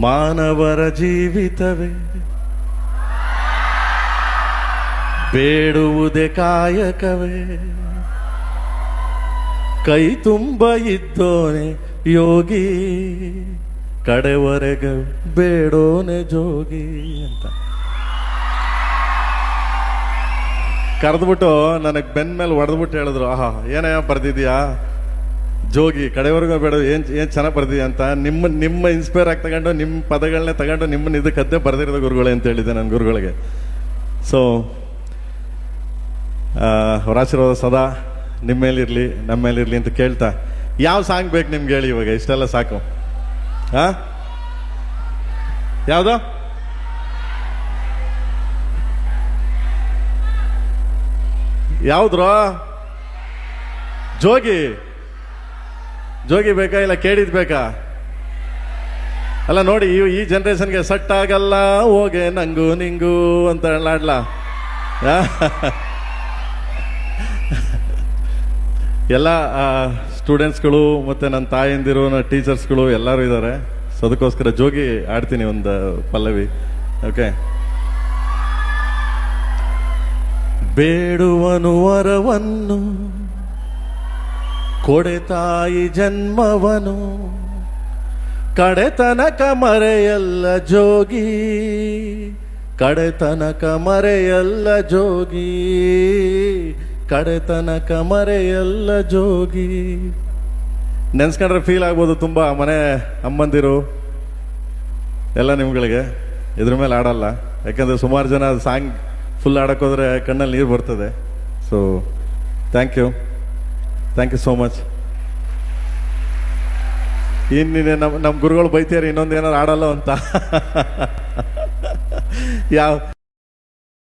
ಮಾನವರ ಜೀವಿತವೇ ಬೇಡುವುದೇ ಕಾಯಕವೇ, ಕೈ ತುಂಬ ಇದ್ದೋನೆ ಯೋಗಿ, ಕಡೆವರೆಗೆ ಬೇಡೋನೆ ಜೋಗಿ ಅಂತ ಕರೆದ್ಬಿಟ್ಟು ನನಗೆ ಬೆನ್ನ ಮೇಲೆ ಹೊಡೆದ್ಬಿಟ್ಟು ಹೇಳಿದ್ರು, ಆಹಾ ಏನಯ್ಯ ಬರ್ದಿದ್ಯಾ ಜೋಗಿ, ಕಡೆವರೆಗೂ ಬೇಡ, ಏನು ಚೆನ್ನಾಗಿ ಬರ್ದಿದ್ಯಾ ಅಂತ. ನಿಮ್ಮ ಇನ್ಸ್ಪೈರ್ ಆಗಿ ತಗೊಂಡು ನಿಮ್ಮ ಪದಗಳನ್ನೇ ತಗೊಂಡು ನಿಮ್ಮನ್ನ ಇದಕ್ಕದ್ದೇ ಬರ್ದಿರೋದು ಗುರುಗಳೇ ಅಂತ ಹೇಳಿದ್ದೆ ನನ್ನ ಗುರುಗಳಿಗೆ. ಸೊ ಅವ್ರ ಆಶೀರ್ವಾದ ಸದಾ ನಿಮ್ಮ ಮೇಲಿರಲಿ, ನಮ್ಮ ಮೇಲಿರಲಿ ಅಂತ ಕೇಳ್ತಾ, ಯಾವ ಸಾಂಗ್ ಬೇಕು ನಿಮ್ಗೆ ಹೇಳಿ, ಇವಾಗ ಇಷ್ಟೆಲ್ಲ ಸಾಕು. ಯಾವುದು ಯಾವ್ದ್ರೋ? ಜೋಗಿ ಜೋಗಿ ಬೇಕಾ ಇಲ್ಲ ಕೇಳಿದ್ ಬೇಕಾ? ಅಲ್ಲ ನೋಡಿ, ಈ ಜನ್ರೇಷನ್ಗೆ ಸಟ್ ಆಗಲ್ಲ ಹೋಗೆ ನಂಗು ನಿಂಗು ಅಂತ ಆಡ್ಲಾ. ಎಲ್ಲ ಸ್ಟೂಡೆಂಟ್ಸ್ಗಳು ಮತ್ತು ನನ್ನ ತಾಯಂದಿರು, ನನ್ನ ಟೀಚರ್ಸ್ಗಳು ಎಲ್ಲರೂ ಇದ್ದಾರೆ. ಸೊ ಅದಕ್ಕೋಸ್ಕರ ಜೋಗಿ ಆಡ್ತೀನಿ ಒಂದು ಪಲ್ಲವಿ. ಓಕೆ. ಬೇಡುವನು ವರವನ್ನು ಕೊಡೆ ತಾಯಿ ಜನ್ಮವನು, ಕಡೆತನಕ ಮರೆಯಲ್ಲ ಜೋಗಿ, ಕಡೆತನಕ ಮರೆಯಲ್ಲ ಜೋಗಿ, ಕಡೆತನಕ ಮರೆಯಲ್ಲ ಜೋಗಿ. ನೆನ್ಸ್ಕೊಂಡ್ರೆ ಫೀಲ್ ಆಗ್ಬೋದು ತುಂಬ. ಮನೆ ಅಮ್ಮಂದಿರು ಎಲ್ಲ ನಿಮ್ಗಳಿಗೆ ಇದ್ರ ಮೇಲೆ ಆಡಲ್ಲ, ಯಾಕಂದರೆ ಸುಮಾರು ಜನ ಸಾಂಗ್ ಫುಲ್ ಆಡೋಕ್ಕೋದ್ರೆ ಕಣ್ಣಲ್ಲಿ ನೀರು ಬರ್ತದೆ. So thank you so much. ಇನ್ನೇನು ನಮ್ಮ ಗುರುಗಳು ಬೈತಿಯಾರ ಇನ್ನೊಂದು ಏನಾರು ಆಡಲ್ಲ ಅಂತ. ಯಾವ